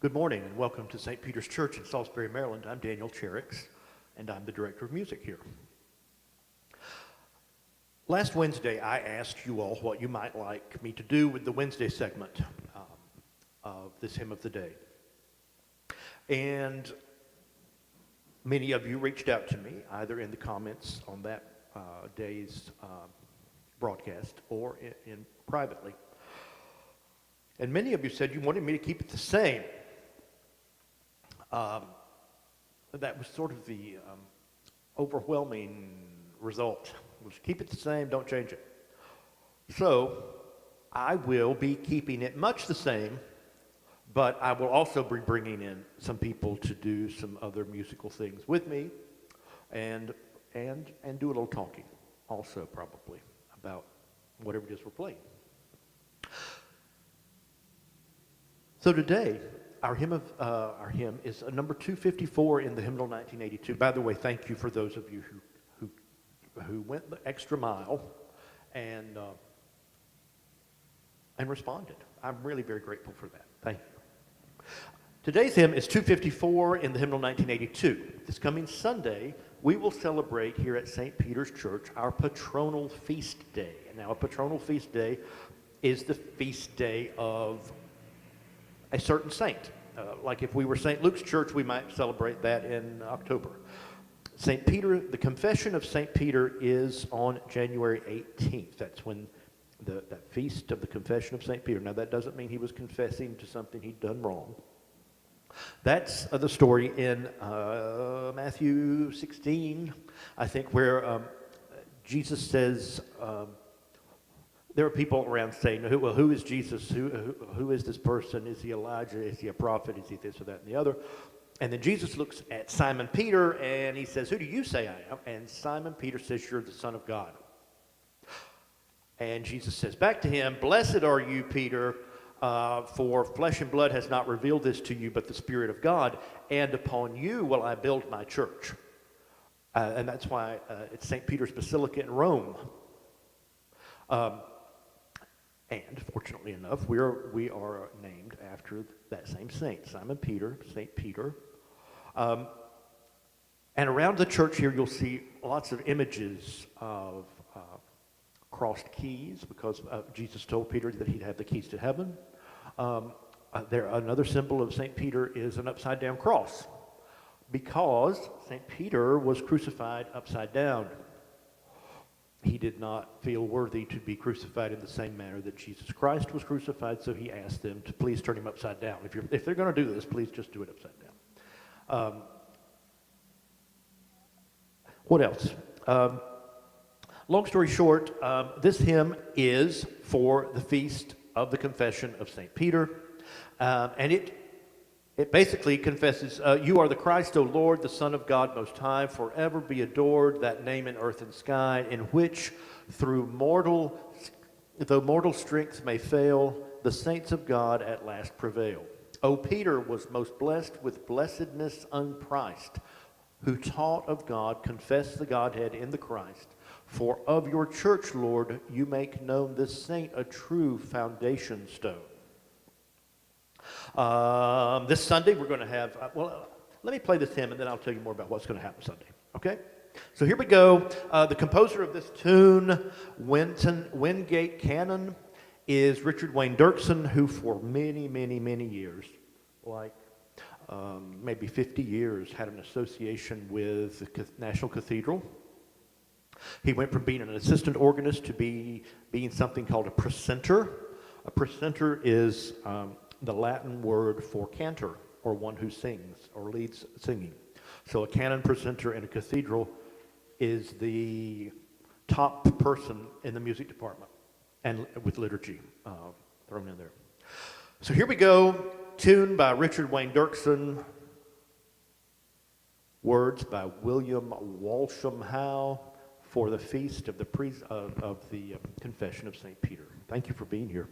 Good morning and welcome to St. Peter's Church in Salisbury, Maryland. I'm Daniel Cherrix, and I'm the director of music here. Last Wednesday, I asked you all what you might like me to do with the Wednesday segment of this Hymn of the Day. And many of you reached out to me, either in the comments on that day's broadcast or in privately. And many of you said you wanted me to keep it the same. That was sort of the overwhelming result. Was keep it the same, don't change it. So I will be keeping it much the same, but I will also be bringing in some people to do some other musical things with me, and do a little talking also probably about whatever it is we're playing. So today, our hymn is number 254 in the hymnal 1982. By the way, thank you for those of you who went the extra mile and responded. I'm really very grateful for that. Thank you. Today's hymn is 254 in the hymnal 1982. This coming Sunday, we will celebrate here at St. Peter's Church our patronal feast day. Now, a patronal feast day is the feast day of a certain saint. Like if we were St. Luke's Church, we might celebrate that in October. St. Peter, the Confession of St. Peter is on January 18th. That's when that feast of the Confession of St. Peter. Now that doesn't mean he was confessing to something he'd done wrong. That's the story in Matthew 16, I think, where Jesus says, there are people around saying, well, who is Jesus? Who is this person? Is he Elijah? Is he a prophet? Is he this or that and the other? And then Jesus looks at Simon Peter and he says, who do you say I am? And Simon Peter says, you're the Son of God. And Jesus says back to him, blessed are you, Peter, for flesh and blood has not revealed this to you, but the Spirit of God. And upon you will I build my church. And that's why it's St. Peter's Basilica in Rome. And fortunately enough, we are named after that same saint, Simon Peter, St. Peter. And around the church here, you'll see lots of images of crossed keys, because Jesus told Peter that he'd have the keys to heaven. Another symbol of St. Peter is an upside-down cross, because St. Peter was crucified upside down. He did not feel worthy to be crucified in the same manner that Jesus Christ was crucified, so he asked them to please turn him upside down. If they're going to do this, please just do it upside down. What else? Long story short, this hymn is for the feast of the Confession of St. Peter, and it basically confesses, you are the Christ, O Lord, the Son of God Most High, forever be adored, that name in earth and sky, in which though mortal strength may fail, the saints of God at last prevail. O Peter was most blessed with blessedness unpriced, who taught of God, confessed the Godhead in the Christ. For of your church, Lord, you make known this saint a true foundation stone. This Sunday we're going to have, let me play this hymn and then I'll tell you more about what's going to happen Sunday, okay? So here we go. The composer of this tune, Wingate Canon, is Richard Wayne Dirksen, who for many, many, many years, like maybe 50 years, had an association with the National Cathedral. He went from being an assistant organist to being something called a precentor. A precentor is the Latin word for cantor, or one who sings or leads singing. So a canon precentor in a cathedral is the top person in the music department, and with liturgy thrown in there. So here we go, tune by Richard Wayne Dirksen, words by William Walsham Howe, for the feast of the Confession of St. Peter. Thank you for being here.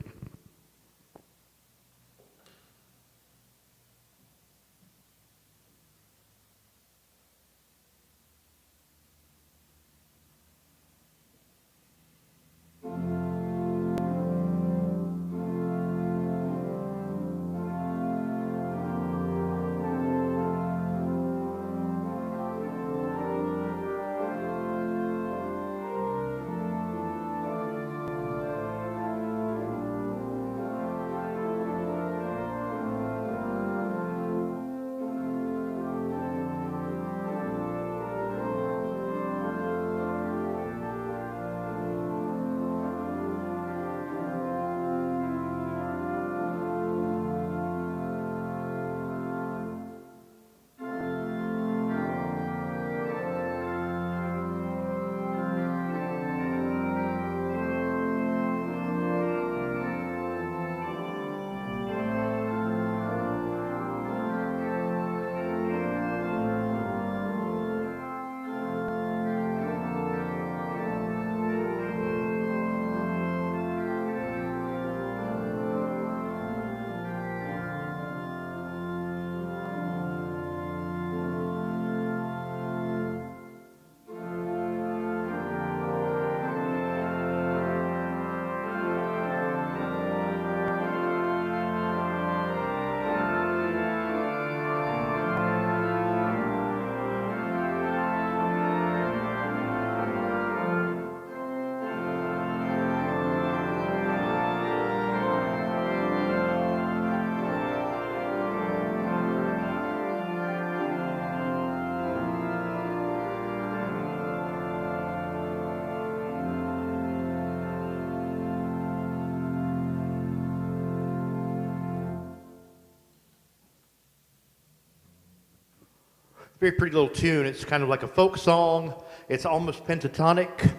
Very pretty little tune. It's kind of like a folk song. It's almost pentatonic.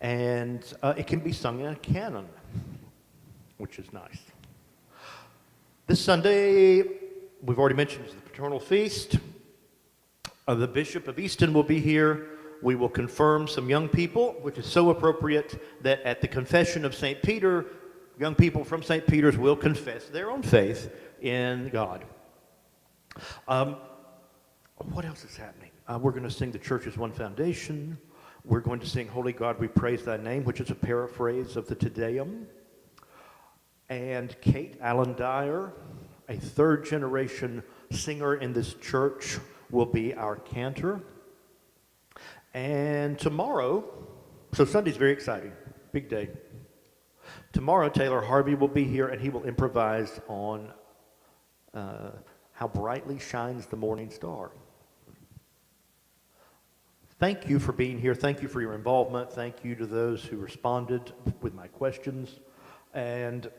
And it can be sung in a canon, which is nice. This Sunday, we've already mentioned, is the paternal feast. The Bishop of Easton will be here. We will confirm some young people, which is so appropriate that at the confession of St. Peter, young people from St. Peter's will confess their own faith in God. What else is happening? We're going to sing The Church is One Foundation. We're going to sing Holy God, We Praise Thy Name, which is a paraphrase of the Te Deum. And Kate Allen Dyer, a third-generation singer in this church, will be our cantor. And tomorrow, so Sunday's very exciting, big day. Tomorrow, Taylor Harvey will be here, and he will improvise on How Brightly Shines the Morning Star. Thank you for being here. Thank you for your involvement. Thank you to those who responded with my questions. And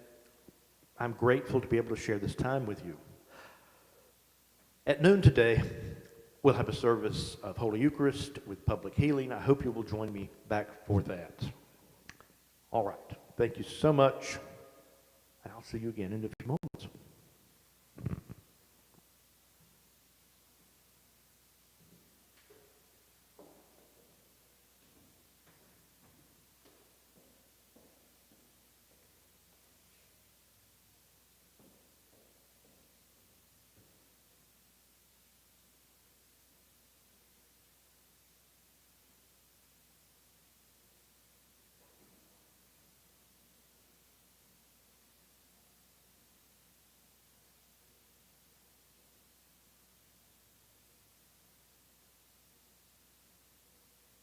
I'm grateful to be able to share this time with you. At noon today, we'll have a service of Holy Eucharist with public healing. I hope you will join me back for that. All right. Thank you so much. And I'll see you again in a few moments.